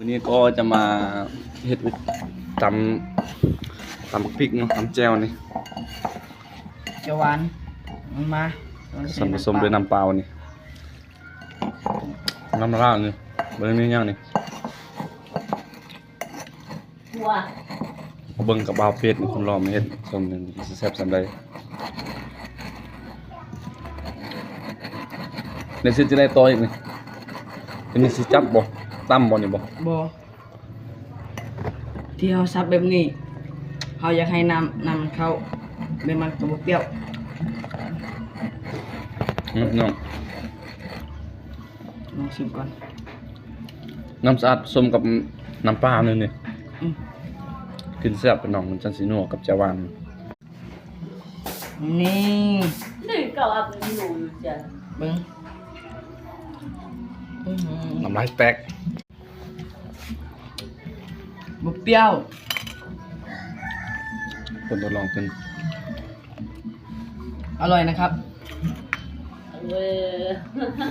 วันนี้ก็จะมาเฮ็ดตำพริกเนาะตำแจ่วนี่ เจียวหวานมันมา ส่วนผสมด้วยน้ำเปล่านี่น้ำมะนาวนี่เบิ่งนี่ยังนี่ ว้า เบิ่งกับบ่าวเป็ดคนรอมาเฮ็ดสมนึงสิแซ่บสำใดในสิจะได้ต่ออีกนี่อันนี้สิจับบ่ตำบ่นี่บ่ บที่เขาซับแบบนี้เขาอยากให้น้ำเขาเป็นมันตัวเปรี้ยว น้อง ลองชิมก่อน น้ำสะอาดผสมกับน้ำปลานี่นี่ อืม กินแซ่บเป็นน้องมันจังสินัวกับแจ่วหวาน นี่ นี่เก่าอับนี่หนูอยู่จ้ะ เบิ้งอื้อหือ น้ำลายแตก บุเปรี้ยว คนทดลองกิน อร่อยนะครับ เว้ย